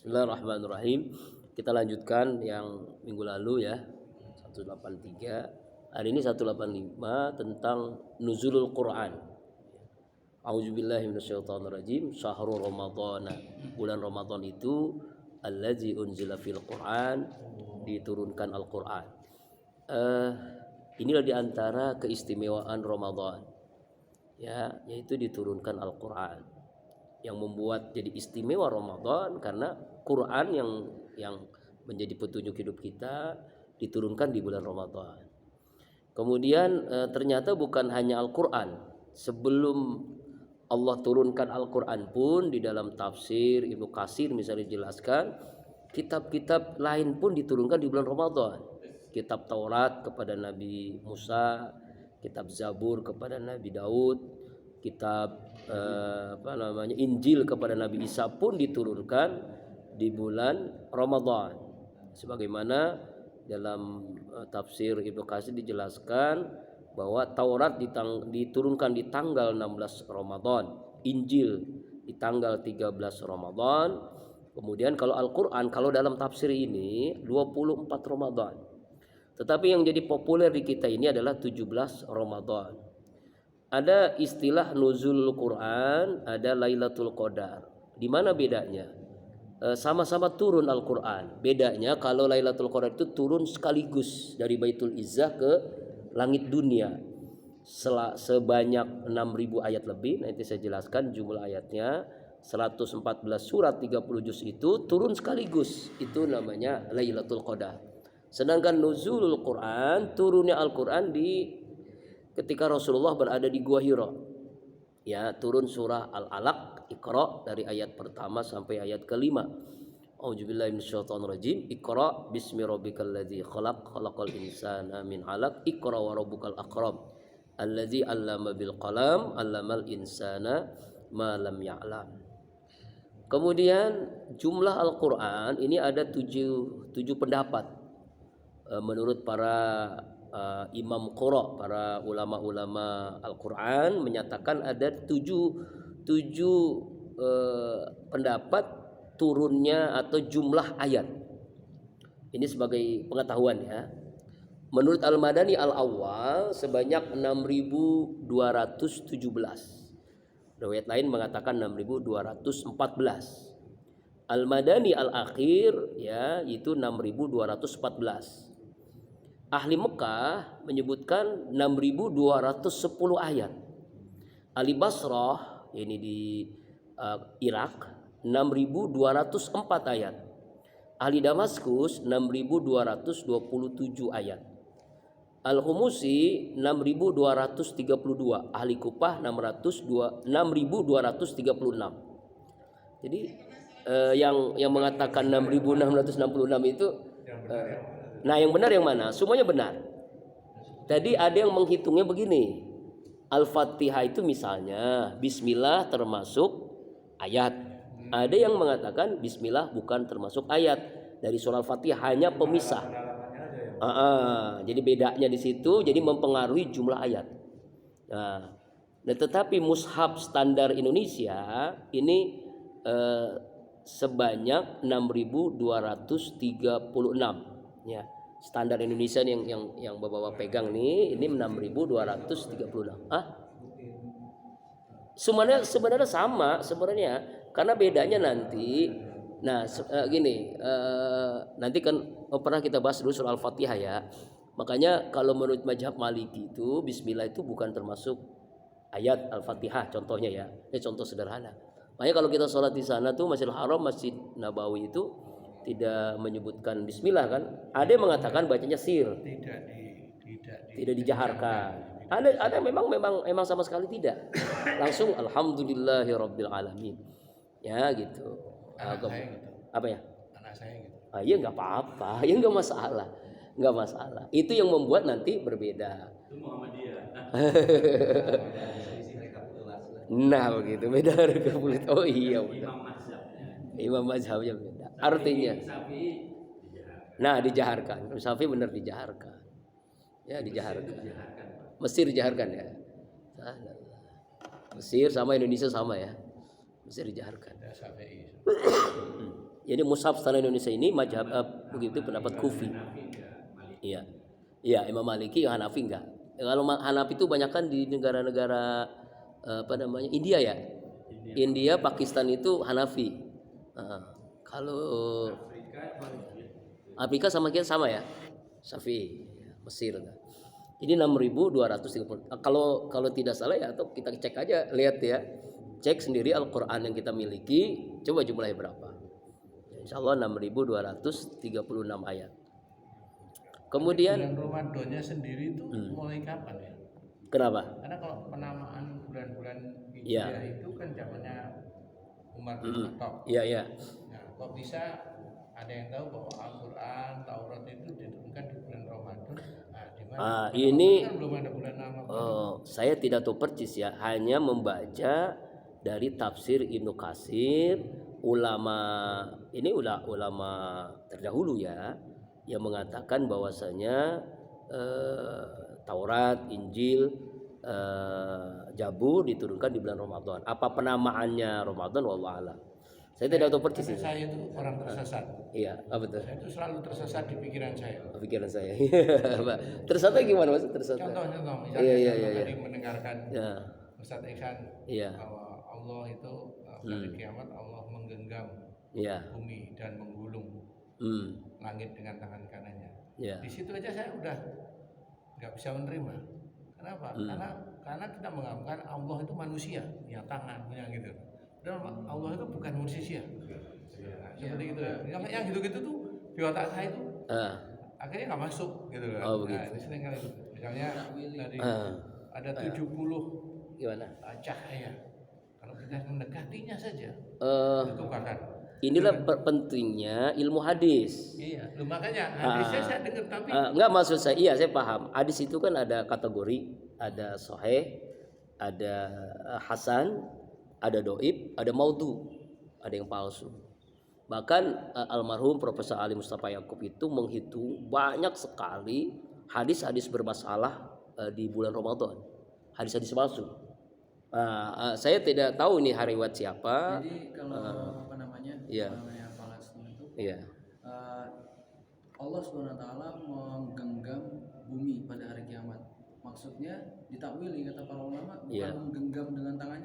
Bismillahirrahmanirrahim. Kita lanjutkan yang minggu lalu ya, 183. Hari ini 185 tentang nuzulul Quran. A'udzubillahi minasyaitonirrajim. Syahrul Ramadhana. Bulan Ramadan itu allazi unzila fil Quran, diturunkan Al-Quran. Inilah diantara keistimewaan Ramadan, ya, yaitu diturunkan Al-Quran. Yang membuat jadi istimewa Ramadan karena Quran yang menjadi petunjuk hidup kita diturunkan di bulan Ramadan. Kemudian ternyata bukan hanya Al-Quran. Sebelum Allah turunkan Al-Quran pun di dalam tafsir Ibnu Katsir misalnya dijelaskan, kitab-kitab lain pun diturunkan di bulan Ramadan. Kitab Taurat kepada Nabi Musa, kitab Zabur kepada Nabi Daud, kitab Injil kepada Nabi Isa pun diturunkan di bulan Ramadan. Sebagaimana dalam tafsir Ibnu Katsir dijelaskan bahwa Taurat diturunkan di tanggal 16 Ramadan, Injil di tanggal 13 Ramadan. Kemudian kalau Al-Qur'an, kalau dalam tafsir ini 24 Ramadan. Tetapi yang jadi populer di kita ini adalah 17 Ramadan. Ada istilah nuzul Quran, ada Lailatul Qadar. Di mana bedanya? Sama-sama turun Al-Quran. Bedanya kalau Lailatul Qadar itu turun sekaligus dari Baitul Izzah ke langit dunia. Sebanyak 6.000 ayat lebih. Nanti saya jelaskan jumlah ayatnya. 114 surat 30 juz itu turun sekaligus. Itu namanya Lailatul Qadar. Sedangkan nuzulul Quran, turunnya Al-Quran ketika Rasulullah berada di Gua Hira. Ya, turun surah Al-Alaq, Iqra dari ayat pertama sampai ayat kelima. A'udzubillahi minasyaitonirrajim. Iqra bismi rabbikal ladzi khalaq, khalaqal insana min 'alaq. Iqra wa rabbukal akram, alladzi 'allama bil qalam, 'allamal insana ma lam ya'lam. Kemudian jumlah Al-Qur'an ini ada tujuh pendapat. Menurut para imam qura, para ulama-ulama Al-Quran menyatakan ada tujuh pendapat turunnya atau jumlah ayat. Ini sebagai pengetahuan ya. Menurut Al-Madani Al-Awwal sebanyak 6.217. Riwayat lain mengatakan 6.214. Al-Madani Al-Akhir ya itu 6.214. Ahli Mekah menyebutkan 6.210 ayat. Ahli Basrah ini di Irak 6.204 ayat. Ahli Damaskus 6.227 ayat. Al-Humusi 6.232. Ahli Kufah 6.236. Jadi yang mengatakan 6.666 itu nah yang benar yang mana? Semuanya benar. Tadi ada yang menghitungnya begini. Al-Fatihah itu misalnya Bismillah termasuk ayat. Ada yang mengatakan Bismillah bukan termasuk ayat. Dari surah Al-Fatihah hanya pemisah. Jadi bedanya di situ, jadi mempengaruhi jumlah ayat. Nah, tetapi mushaf standar Indonesia ini sebanyak 6.236 ya. Standar Indonesia yang Bapak pegang nih ini 6.236. Sebenarnya sama sebenarnya, karena bedanya nanti. Nah, nanti kan pernah kita bahas dulu soal Al-Fatihah ya. Makanya kalau menurut mazhab Maliki itu bismillah itu bukan termasuk ayat Al-Fatihah contohnya ya. Ini contoh sederhana. Makanya kalau kita sholat di sana tuh Masjidil Haram, Masjid Nabawi itu tidak menyebutkan bismillah kan? Ada yang mengatakan bacanya sir. Tidak dijaharkan. Ada memang sama sekali tidak. Langsung alhamdulillahirabbil alamin. Ya gitu. Apa ya? Anak saya gitu. Ya enggak apa-apa. Ya enggak masalah. Enggak masalah. Itu yang membuat nanti berbeda. Itu Muhammadiyah. Nah begitu, beda rekapitulasi. Oh iya benar. Imam mazhabnya beda. Artinya nah dijaharkan. Syafi'i benar dijaharkan. Ya dijaharkan. Mesir dijaharkan ya. Mesir sama Indonesia sama ya. Mesir dijaharkan. Jadi mushaf tanah Indonesia ini mazhab begitu pendapat Kufi. Iya. Iya, Imam Maliki, Hanafi enggak. Kalau Hanafi itu banyak kan di negara-negara apa namanya? India ya. India, Pakistan itu Hanafi. Kalau Afrika sama kita sama ya. Syafi'i, Mesir. Ini 6.230. Kalau tidak salah ya, atau kita cek aja, lihat ya. Cek sendiri Al-Qur'an yang kita miliki, coba jumlahnya berapa. Insya Allah 6.236 ayat. Kemudian bulan Ramadannya sendiri itu mulai kapan ya? Kenapa? Karena kalau penamaan bulan-bulan Ya. Hijriah itu kan zamannya Umar bin Khattab. Iya, iya. Nah, kok bisa ada yang tahu bahwa Al-Quran, Taurat itu diturunkan di bulan Ramadan? Nah, di mana? Ini Kan belum ada bulan Ramadan. saya tidak tahu persis ya, hanya membaca dari tafsir Ibnu Katsir, ulama terdahulu ya, yang mengatakan bahwasanya Taurat, Injil, Zabur diturunkan di bulan Ramadan. Apa penamaannya Ramadan wallahu a'lam. Saya tidak tahu persis. Saya itu orang tersesat. Iya, apa betul? Saya itu selalu tersesat di pikiran saya. Pikiran saya. Tersesat gimana Mas? Tersesat. Contoh misalnya Iya. tadi mendengarkan Ustaz Iksan Iya. bahwa Allah itu pada kiamat Allah menggenggam bumi dan menggulung langit dengan tangan kanannya. Di situ aja saya udah nggak bisa menerima. Kenapa? Karena kita menganggap Allah itu manusia, punya tangan, punya gitu. Dan Allah itu bukan manusia. Nah, seperti itu. Yang gitu-gitu tuh di otak saya itu akhirnya nggak masuk gitu kan. Oh, begitu. Nah, sering kali misalnya tadi ada 70 gimana? cahaya. Kalau kita mendekatinya saja itu bahkan. Inilah pentingnya ilmu hadis. Iya, makanya hadisnya saya dengar tapi enggak, maksud saya iya saya paham. Hadis itu kan ada kategori, ada sahih, ada hasan, ada doib, ada maudhu, ada yang palsu. Bahkan almarhum Profesor Ali Mustafa Yakub itu menghitung banyak sekali hadis-hadis bermasalah di bulan Ramadan, hadis-hadis palsu. Saya tidak tahu ini riwayat siapa. Jadi kalau namanya Palestina itu, Allah SWT menggenggam bumi pada hari kiamat. Maksudnya ditakwili kata para ulama bukan menggenggam dengan tangannya.